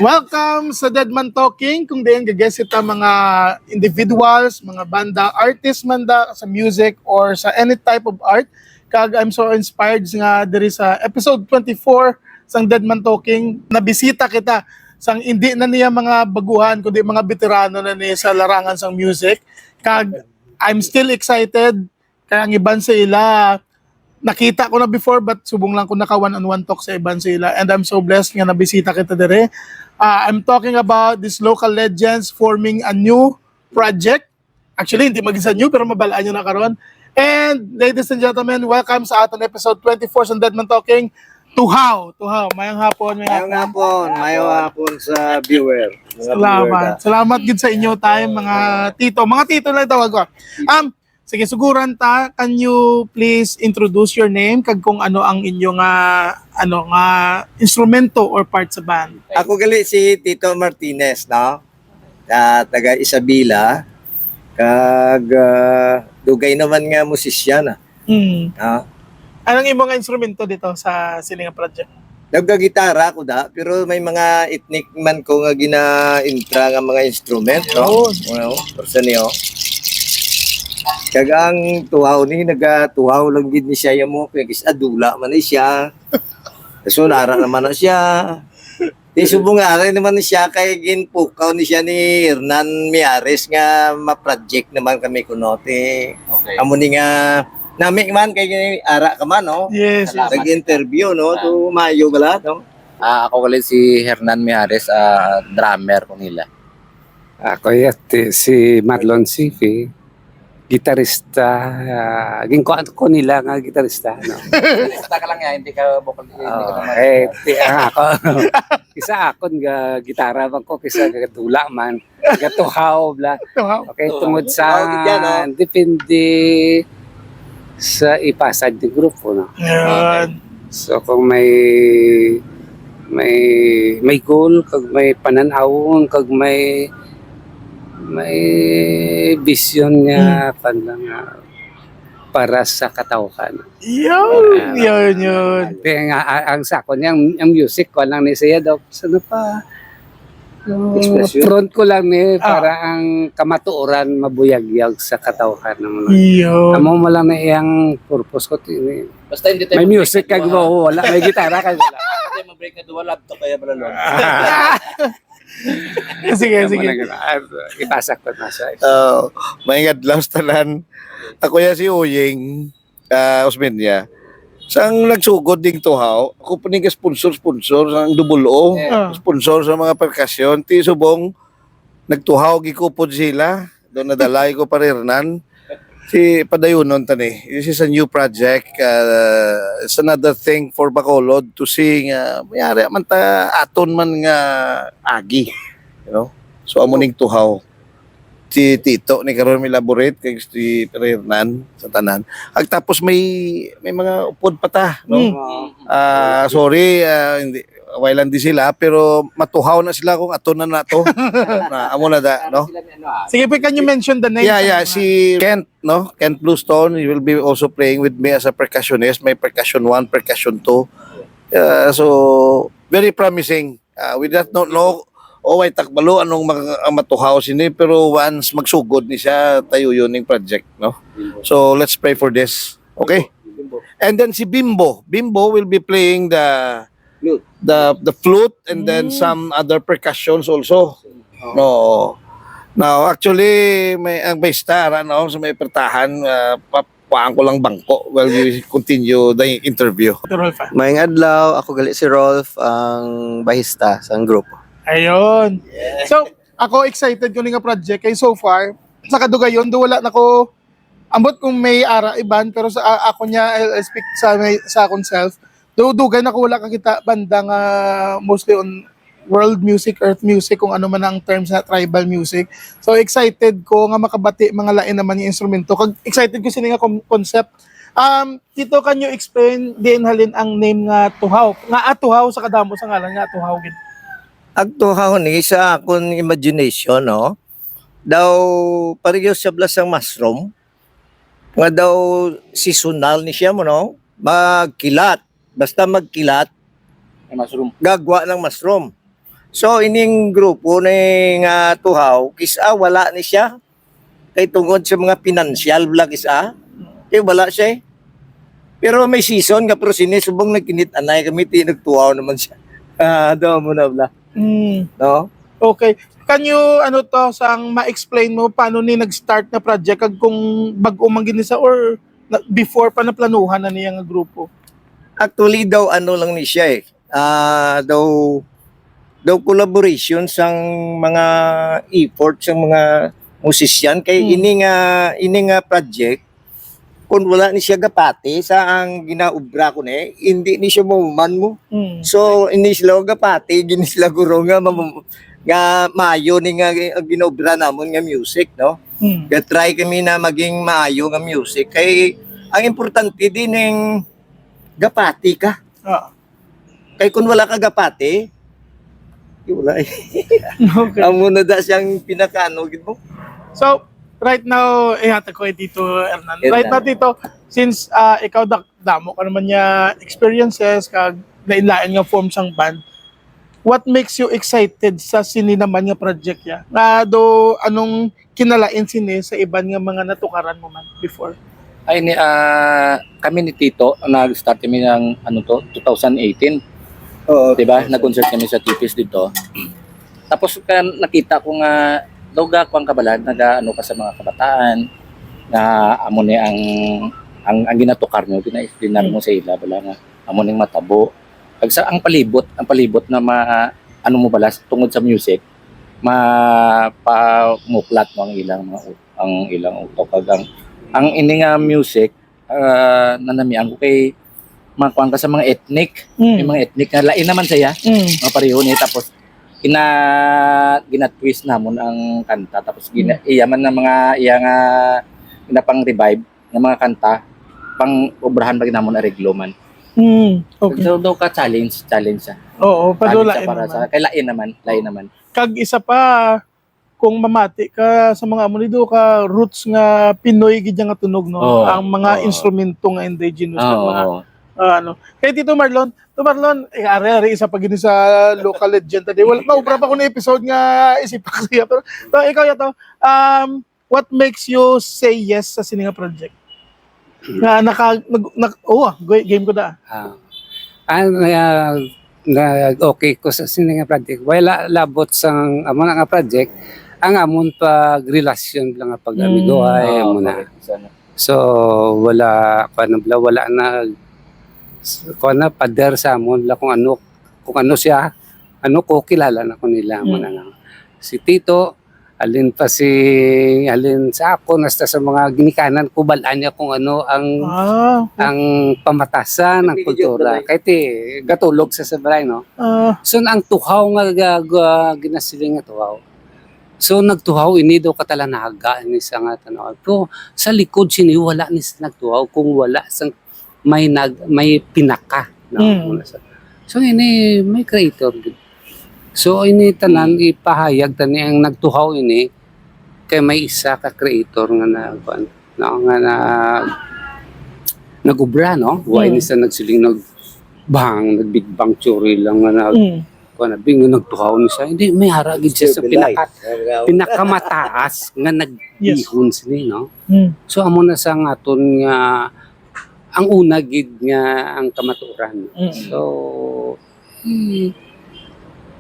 Welcome sa Deadman Talking, kung diyan gaguest ita mga individuals, mga banda, artist man da sa music or sa any type of art. Kag I'm so inspired nga diri sa episode 24 sang Deadman Talking, nabisita kita sang hindi na niya mga baguhan kundi mga veterano na niya sa larangan sang music. Kag I'm still excited kaya ang iban sa ila nakita ko na before but subong lang ko naka one-on-one talk sa iban sila, and I'm so blessed nga nabisita kita dire. I'm talking about these local legends forming a new project. Actually, hindi mag-isa new pero mabalaan nyo na karon. And ladies and gentlemen, welcome sa ating episode 24 sa Deadman Talking. Tuhaw, mayang hapon, Mayong hapon sa viewer. Salamat. Salamat gid sa inyo time mga tito. Mga tito lang tawag ko. Sige, suguran ta, can you please introduce your name kag kung ano ang inyong instrumento or part sa band? Ako gali si Tito Martinez, no? Taga Isabela. Kag dugay naman nga musisyan, no? Anong imong instrumento dito sa Silinga Project? Nagga-gitara ako pero may mga ethnic man ko nga gina-intra nga mga instrument, no? Person niyo. Kag ang tuhaw ni nagatuhaw lang gid ni siya mo kay adula man ni siya. So nara naman na siya. Di subong ara naman ni siya kay ginpukaw ni siya ni Hernan Miares nga ma-project naman kami kunote. Okay. Amo ni nga nami man kay ara ka man, no? Yes. Nag-interview, no? To mayo bala, no? Ako ulit si Hernan Miares, drummer ko nila. Ako si Marlon Sifi, gitarista, ginkuan ko nila nga gitarista, no. Basta ka lang yan, hindi ka vocal. Ako, kisa akon nga gitara man ko, kisa gatula man, gatuhaw, bla. Okay, tungod sa depende sa ipasad ng grupo, no. Yan. So kung may goal, kag may pananawon, kag may vision nga para sa katawhan. Yun. Kaya nga ang sakon ang music ko lang ni siya daw. Sana pa front ko lang ni para ang kamatuoran mabuyagyag sa katawhan ng mga. Amo mo lang na iyang purpose ko tini. Basta hindi tayo may music kag wala, may gitara kag wala. Hindi tayo mag-break na duwa laptop kaya pala lon. Sige. Ipasak ko na siya. May adlaw tanan. Ako ya si Uying, Osmeña. Sang nagsugod ding tuhaw, ako pa ning sponsor sang Double O, sponsor sa mga percussion. Ti subong nagtuhaw gikupod sila. Doon nadalay ko pa Hernan. Si padayunon tani. This is a new project. It's another thing for Bacolod to see mayari man ta aton man nga agi, you know. So amo ning tuhaw. Si Tito ni karon mi elaborate kay si Hernan sa tanan. Ag tapos may mga upod pa ta, no. Sorry, hindi wailan di sila pero matuhaw na sila kung aton na nato. Amo na da, no. Sige, can you mention the name? Yeah, si Kent, no? Kent Bluestone, he will be also playing with me as a percussionist. May percussion 1, percussion 2. So, very promising. We do not know, ay takbalo, anong matuhaw sini, pero once magsugod ni siya, tayo yun yung project, no? So, let's pray for this. Okay? And then si Bimbo will be playing the flute and then some other percussions also. No. Now, actually, may star, so may pertahan, paang ko lang bangko while we continue the interview. Mayang adlaw, ako gali si Rolf, ang bahista sa grupo. Ayun. So, ako excited ko nga project kay so far, sa kadugayon, wala na ko, ambot kung may ara iban, pero sa ako niya, I'll speak sa akong self, dugay na ko wala kakita bandang mostly on world music, earth music, kung ano man ang terms na tribal music. So excited ko nga makabati mga lain naman yung instrumento. Excited ko sila nga concept. Tito, can you explain din halin ang name nga tuhaw? Nga tuhaw sa kadamo sa ngalan nga tuhaw gid. Ang tuhaw ni sa akong imagination, no? Daw pareho siya blas ang mushroom. Nga daw seasonal ni siya mo, no? Magkilat. Basta magkilat, Mushroom. gagwa ng mushroom. So ining grupo ni nga tuhaw kisa wala ni siya kay tungod sa mga financial vlog isa. Kay wala siya. Pero may season nga pero sinisubong nagkinit anay kami nagtuhaw naman siya. Daw mo na bla. No? Okay. Can you sang ma-explain mo paano ni nag-start na project kag kung bag-o man gini sa or before pa na planuhan na niya nga grupo? Actually daw lang ni siya daw collaboration sang mga effort sa mga musician kay ini nga project kung wala ni siya gapati sa ang ginaubra ko ni hindi ni siya mahuman mo. So ini sila gapati gini sila guro nga maayo ni nga ginobra namon nga music, no? Try kami na maging maayo nga music kay ang importante din ng gapati ka. Kay kung wala ka gapati, wala eh. Okay. Amo na da siyang pinakaano gid mo. So, right now, ihata ko dito, Hernan. Right now, dito, since ikaw damo ka naman niya experiences, kag lain-lain nga form sang band, what makes you excited sa sini naman nga project ya? Nga do, anong kinalain sini sa iban nga mga natukaran mo man before? Ay ni kami ni Tito nag-start kami ng 2018. Oo, 'Di ba? Nag-concert kami sa Tipis dito. Tapos nakita ko nga doga ko ang kabalan naga ka sa mga kabataan na amo ni ang ginatukar mo gina-explainar mo sa ila bala nga amo ning matabo. Ang palibot na mo balas tungod sa music mapamuklat mo ang ilang utok kag ang ini nga music nanamian ko kay makuan ka sa mga ethnic may mga ethnic na lain naman saya mga pareho ni tapos gina-twist namon ang kanta tapos iyaman na mga iya nga ginapang revive ng mga kanta pang obrahan ba ginamon areglo man. Okay. So daw ka challenge siya. Oo, pero Challenge lain siya para naman. sa kay lain naman. Kag isa pa, kung mamati ka sa mga amunido ka roots nga Pinoy gid nga tunog no, Oo. ang mga Oo. instrumento nga indigenous nga mga Oo. Kay Tito Marlon, ari isa pa gini sa local legend tadi. Wala maubra pa ko na episode nga isipak siya pero ikaw yato, what makes you say yes sa sininga project? Game ko da. Okay ko sa sininga project. Wala labot sang amon nga project ang amon pag relasyon lang nga pag amigo ay amo na. So wala na pader sa amon la kung ano siya ko kilala na ko nila mo na lang. Si Tito alin sa ako nasta sa mga ginikanan ko balaan niya kung ano ang pamatasan ng kultura kahit gatulog sa sabray no. So ang tuhaw nga ginasiling nga tuhaw. So nagtuhaw ini daw katalanaga ni sa nga tanaw. Pero sa likod sini wala ni nagtuhaw kung wala sang may pinaka no. So ini may creator gid. So ini tanan ipahayag tani ang nagtuhaw ini kay may isa ka creator nga nagubra no. Why ni sa nagsiling nagbig bang theory lang nga bingo nagtuhaw ni siya. Hindi may hara gid siya sa pinakamataas nga nagbihon sini no. So amo na sa aton nga ang una gid nga ang kamaturan. So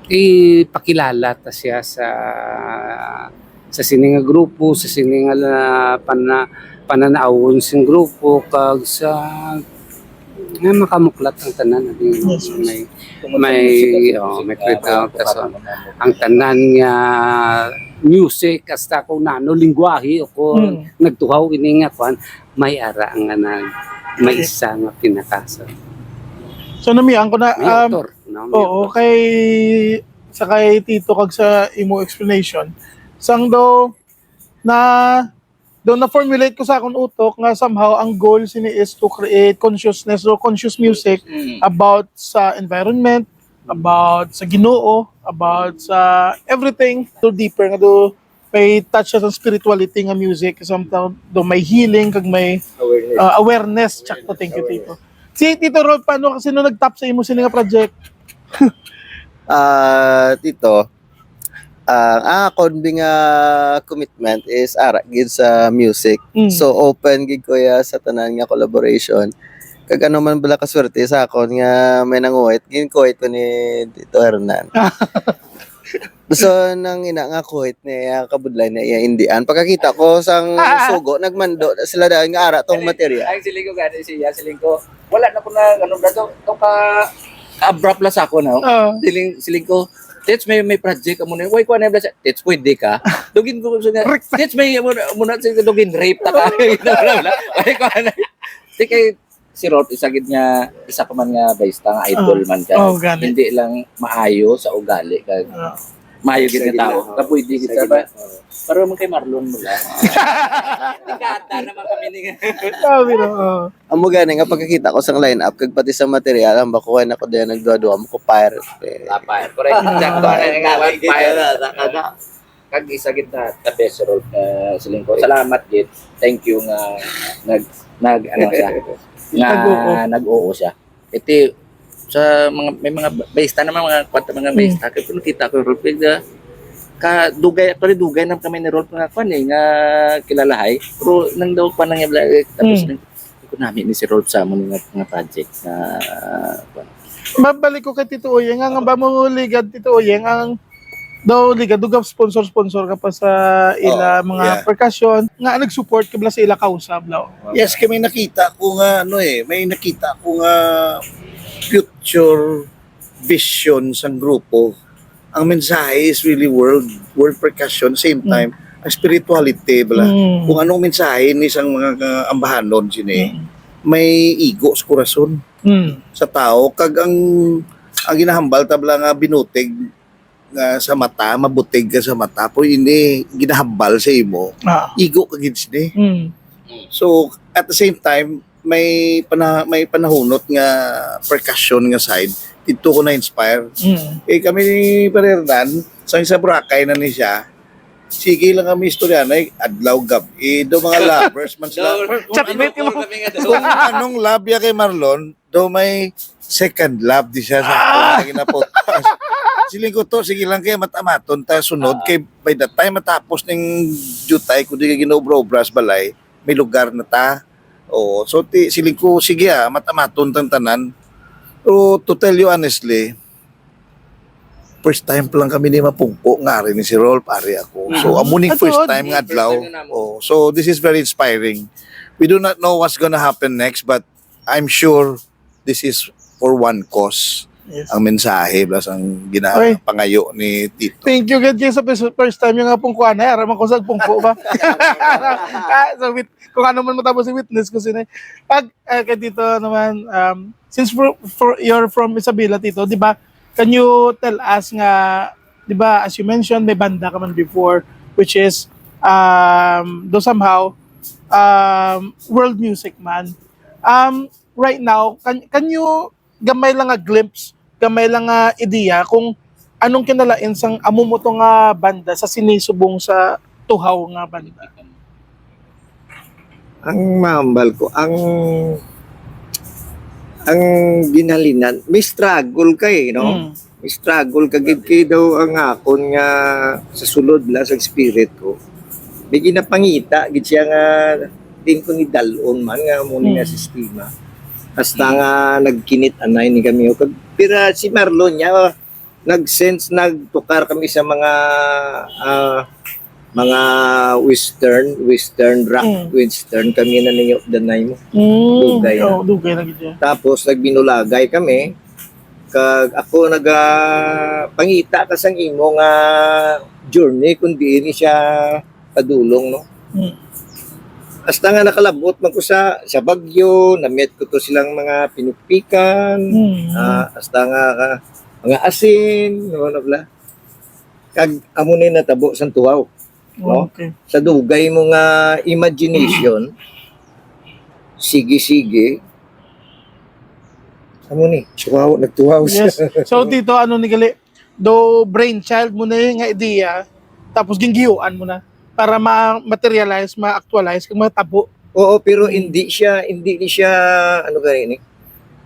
ipakilala ta siya sa sininga grupo, sa sininga pananaawon sing grupo kag sa nga makamuklat ang tanan may creator ang tanan nga music hasta kung nano lingwahe o kung nagtuhaw ini nga kwan may ara nga may isa nga pinakasa. So namian ko na May author, no? May oo, author. kay Tito kag sa imo explanation. Sang do na formulate ko sa akong utok nga somehow ang goal sini is to create consciousness or conscious music about sa environment, about sa Ginoo, about sa everything to deeper nga do may touch sa spirituality nga music somehow do may healing kag may awareness. Thank you Tito. Si Tito Rod, paano kasi nung nag-tap sa imo sini nga project? Tito, ang akon bing commitment is ara gid sa music. Mm. So open gid ko ya sa tanan nga collaboration. Kag ano man bala ka swerte sa akon nga may nanguwit, ginkuwit ko ni Tito Hernan. So nang ina nga kuwit ni kabudlay na iya indian. Pagkakita ko sang sugo nagmando sila dahil nga ara tong material. Ay, siling ko gani siya, siling ko. Wala na ko na ganun na to. To ka-abrupt lang sa ako na. Siling ko, Tits, may project ka muna. Why ko na blasa? Tits, pwede ka. Dugin ko sa nga. Tits, may muna sa dugin rape ta ka. Why ko na. Di kay si Rod, isagid nga, isa pa man nga bayista nga idol man ka. Oh, gani. Hindi lang maayo sa ugali. Kag, maayo gid nga tao. Kapwede gid sa ba. Pero man kay Marlon mo lang. Tigata naman kami ni. Sabi no. Amo gani nga pagkakita ko sang line up kag pati sa material ang bakuan ako diyan nagduwa-duwa mo ko pirate. Lapay. Correct. Sakto nga fire. Kag isa gid na the best role siling ko. Salamat gid. Thank you nga nag ano siya. Nga nag-oo siya. Iti sa mga may mga bayista naman mga kwanta mga bayista kay kung kita ko role play ka dugay dugay nam kami ni role nga kwan nga kilalahay pero nang daw pa nang tapos ko namin ni si Rod sa mo nga project na Mabalik ko kay Tito Uyeng, ang ba mo ligad Tito Uyeng, ang daw ligad dugab sponsor ka pa sa ila mga percussion nga nag-support ka bala sa ila kausab law. Yes, kami nakita ko nga may nakita ko nga future vision sang grupo. Ang mensahe is really world percussion, same time ang spirituality bala. Kung anong mensahe ni isang mga ambahanon sini, may ego sa korason sa tao kag ang ginahambal tabla nga binutig nga sa mata, mabutig ka sa mata, pero ini ginahambal sa imo. Ego ka gid sini. So at the same time may panahunot nga percussion nga side dito ko na-inspire. Kami ni Parernan, sa Boracay na ni siya, sige lang kami istorya na adlaw gabi. Do mga lovers man sila. Kung anong love ya kay Marlon, do may second love di siya sa ginapodcast. Siling ko to, sige lang kayo matamaton, tayo sunod. Kay by that time matapos ng jutay, kung di ka ginobro-bras balay, may lugar na ta. Oo, so siling ko, sige matamaton tang tanan. So, to tell you honestly, first time pa lang kami ni mapungko nga rin ni si Rol, pare ako. So, amuning first time nga adlaw. Oh, so, this is very inspiring. We do not know what's gonna happen next, but I'm sure this is for one cause. Yes. Ang mensahe, plus ang ginapangayo ni Tito. Thank you God sa first time yung nga pungkuan ay araman ko sa pungko ba. So kung ano man matapos yung witness ko sino. Pag kay Tito naman since you're from Isabela Tito, di ba? Can you tell us nga, di ba, as you mentioned may banda ka man before which is do somehow world music man. Right now, can you gamay lang nga glimpse, gamay lang nga ideya kung anong kinalain sang amo mo to nga banda sa sinisubong sa tuhaw nga banda. Ang mahambal ko, ang ginalinan, may struggle kay, no? May struggle kagid kay daw ang akon nga sa sulod la sa spirit ko. May ginapangita gid siya nga din ko ni dalon man nga mo nga sistema. Hasta nga nagkinit anay ni kami. Pero si Marlon niya, nag-sense, nagtukar kami sa mga western rock, western kami na ninyo danay mo. Dugay na. Dugay na gid. Tapos nagbinulagay kami. Kag ako pangita ka sang imo nga journey kundi ni siya padulong, no. Hasta nga nakalabot man ko sa Baguio, na-meet ko to silang mga pinupikan, hasta nga mga asin, no, bla. Kag amo ni natabo sang tuwaw, no? Okay. Sa dugay mo nga imagination, sige. Amo ni, tuwaw, nagtuwaw siya. Yes. So dito ano ni gali, do brainchild mo na yung nga ideya, tapos ginggiyuan mo na para ma-materialize, ma-actualize, kung matabo. Oo, pero hindi ni siya ano gani ni.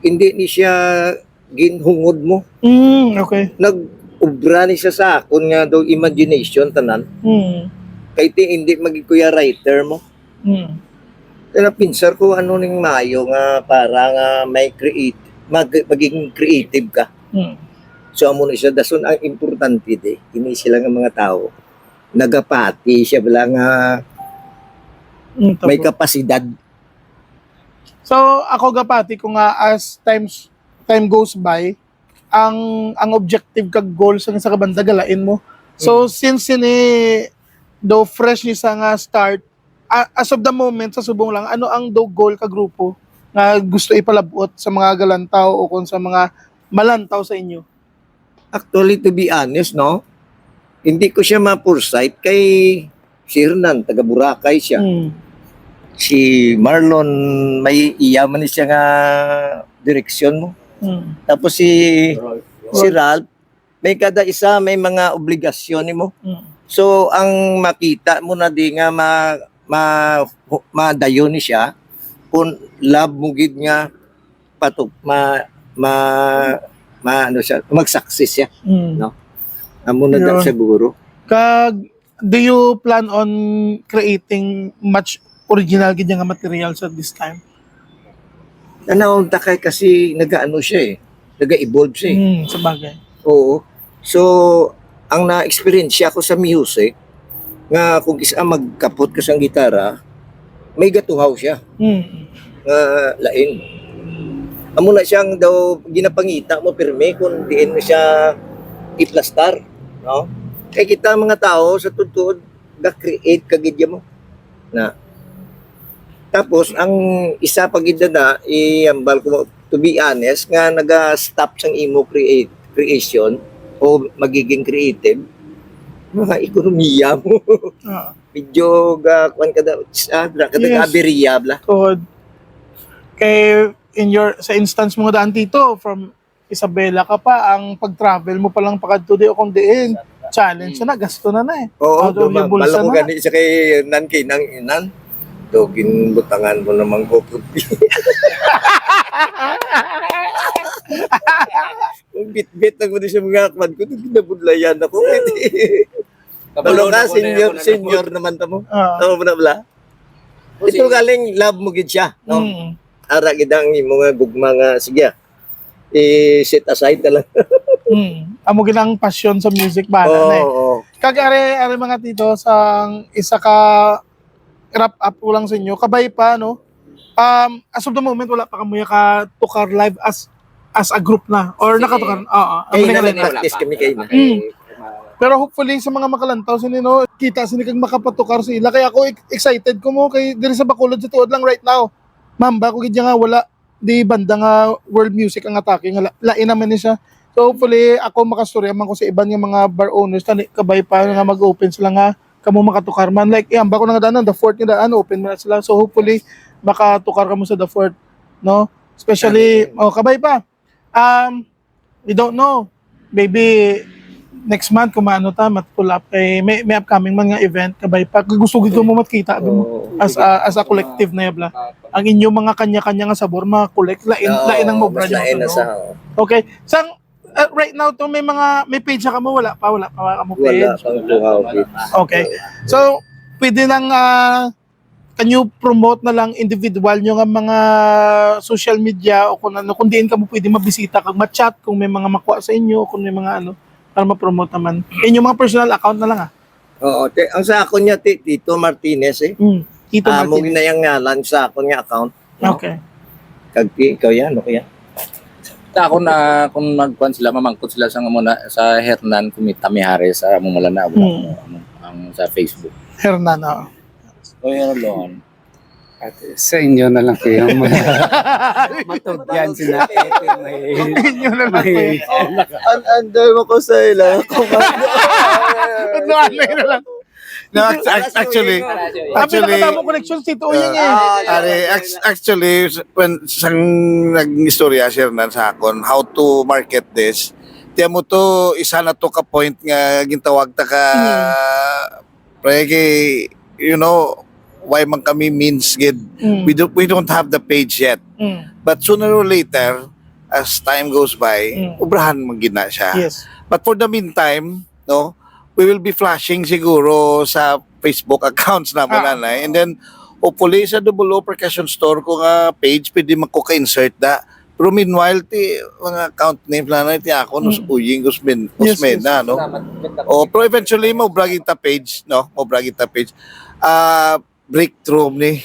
Hindi ni siya ginhungod mo. Okay. Nag-ubra ni siya sa akon nga daw imagination tanan. Kay ti hindi magikuya writer mo. Kaya pinsar ko ano ning mayo nga para nga may maging creative ka. So amo na siya dason ang importante de kini sila nga mga tao nagapati siya bala nga may kapasidad. So ako gapati ko nga as time goes by, ang objective kag goal sa kabanda galain mo. So since do fresh ni sa nga start, as of the moment sa subong lang, ano ang do goal ka grupo nga gusto ipalabot sa mga galantaw o kung sa mga malantaw sa inyo? Actually, to be honest, no, hindi ko siya ma-foresight kay si Hernan, taga Boracay siya. Si Marlon, may iyaman siya nga direksyon mo. Tapos si Ralph, may kada isa, may mga obligasyon mo. So, ang makita mo na di nga madayon ni siya, kung love mo gid nga patok, ano siya, mag-success siya. No? Amo na daw siguro. Kag, do you plan on creating much original gid nga materials at this time? Nanaunta kay kasi nag-ano siya nag-evolve siya Sa bagay. Oo. So, ang na-experience ko sa music, nga kung isa magkapot ka sa gitara, may gatuhaw siya. Nga lain. Amo na siyang daw ginapangita mo pirme kung diin mo siya iplastar. No? Kaya kita mga tao sa tugtod, ga-create kagidya mo. Na. Tapos, ang isa pagidada, iambal ko, to be honest, nga naga-stop sang imo creation o magiging creative, mga ekonomiya mo. Medyo kuan kada aberya bla. Good. Kay sa instance mo daan dito from Isabela ka pa, ang pag-travel mo pa lang pakadto di o kung diin, challenge na gasto na eh. Oo, Out of your bulsa mo na. gani siya kay nang inan. Dogin butangan mo namang kuputi. Kung bit-bit ako din sa mga akman ko, ginabudlayan ako. Talo ka, senior naman tamo. Tama mo na bala? Ito galing love mo gid siya. No? Ara gidang mga gugma nga, sige, set aside na lang. Amo ginang passion sa music ba na eh. Kag are mga tito sang isa ka wrap up ko lang sa inyo. Kabay pa no. As of the moment wala pa kamuya ka tukar live as a group na or nakatukar. Kaya na practice kami kayo na. Pero hopefully sa mga makalantaw sini no, kita sini kag makapatukar sila kaya ako excited ko mo kay diri sa Bacolod sa tuod lang right now. Mamba ko gid nga wala di banda nga world music ang atake nga lain naman ni siya. So hopefully ako makastorya man ko sa iban nga mga bar owners tani kabay pa nga mag-open sila nga kamo makatukar man like iamba ko nga daanan the fourth nga daan open man sila. So hopefully makatukar kamo sa the fourth no. Especially kabay pa. We don't know. Maybe next month kung maano ta mat-pull up kay may upcoming mga event kabay pa gusto gid ko mo matkita as a collective na yabla ang inyong mga kanya-kanya nga sabor ma-collect lain ang mo brand okay sang right now to may page ka mo wala pa ka mo page okay so pwede nang can you promote na lang individual nyo nga mga social media o kung ano kung diin ka mo pwede mabisita kag ma-chat kung may mga makuha sa inyo kung may mga ano para ma-promote naman. Inyong mga personal account na lang Oo, ang sa ako niya Tito Martinez Tito Martinez. Mo na yung ngalan sa ako niya account. No? Okay. Kagpi, ikaw yan, okay yan. Ako na kung nagkuhan sila, mamangkot sila sa muna sa Hernan Kumita Mihares sa mumula na ang sa Facebook. Hernan, oo. O yun, At sa inyo na lang kayo. Matugyan sila. Inyo na lang kayo. Under mo ko sa ilang. Ano na lang. No, actually, Nakatamo connection si Tito Uyeng actually, when sang nag-istorya si Hernan sa akon, how to market this, tiyan mo to, isa na to ka point nga gintawag ta ka, you know, why man kami means gid. We don't have the page yet. But sooner or later, as time goes by, ubrahan magina siya. Yes. But for the meantime, no, we will be flashing siguro sa Facebook accounts naman nanay. And then, hopefully sa Double O Percussion Store ko nga page, pwede magkuka-insert da. Pero meanwhile, mga account name nanay, ti ako, nos Uying Usmen, na, no? Pero eventually, maubragin ta page, no? Maubragin ta page. Breakthrough ni.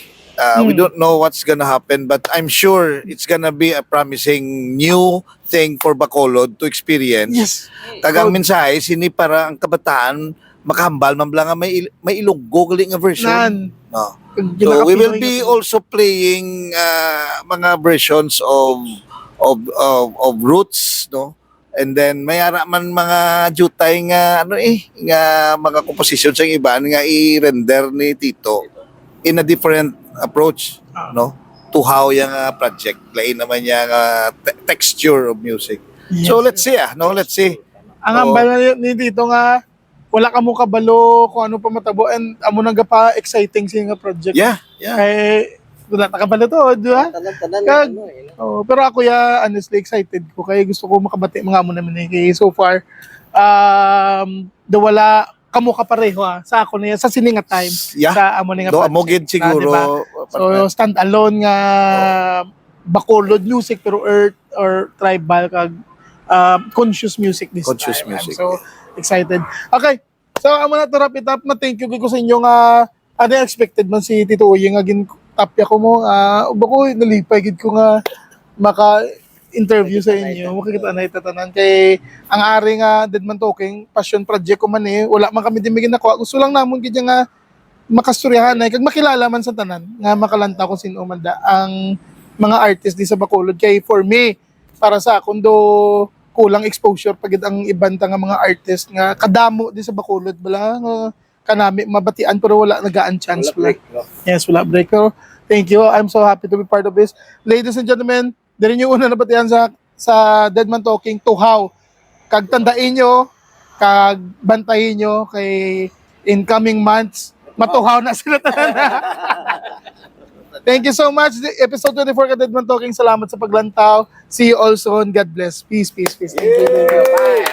We don't know what's gonna happen, but I'm sure it's gonna be a promising new thing for Bacolod to experience. Yes. Tagang mensahe, sini para ang kabataan makahambal man nga may ilunggo gali nga version. Nan. No. So we will be also playing mga versions of roots, no? And then mayara man mga jutay nga nga mga compositions ang iba nga i-render ni Tito in a different approach, no? To how yung project lain naman yung texture of music. Yes. So let's see, no? Let's see. Ang ambal ni dito nga, wala ka mo kabalo kung ano pa matabo and amo nang pa exciting siya nga project. Yeah. Kay wala na kabalo to, di ba? Pero ako honestly excited ko kay gusto ko makabati mga amo namin kay so far wala kamo ka pareho sa ako niya sa sininga time sa amo nga Do amogid siguro. diba? So stand alone nga Bacolod music pero earth or tribal kag conscious music this Conscious time. music. I'm so excited. Okay. So amo na to wrap it up. Thank you ko sa inyo nga unexpected man si Tito Uying nga tapya ko mo bako nalipay gid ko nga maka interview sa inyo, makikita na itatanan kay ang ari nga Dead Man Talking passion project ko man wala man kami dimigin nakuha, gusto lang namon gid nga makasturyahan kag makilala man sa tanan nga makalanta ko sino man da ang mga artist di sa Bacolod kay for me para sa akon do kulang exposure pagid ang ibanta nga mga artist nga kadamo di sa Bacolod bala nga kanami mabatian pero wala nagaan chance wala. Yes, wala break. So, thank you. I'm so happy to be part of this. Ladies and gentlemen, diri nyo una nabatian sa Dead Man Talking to how kag tandain nyo kag bantayin nyo kay in coming months matuhaw na sila tanan. Thank you so much. Episode 24 ka Dead Man Talking. Salamat sa paglantaw. See you all soon. God bless. Peace. Thank you.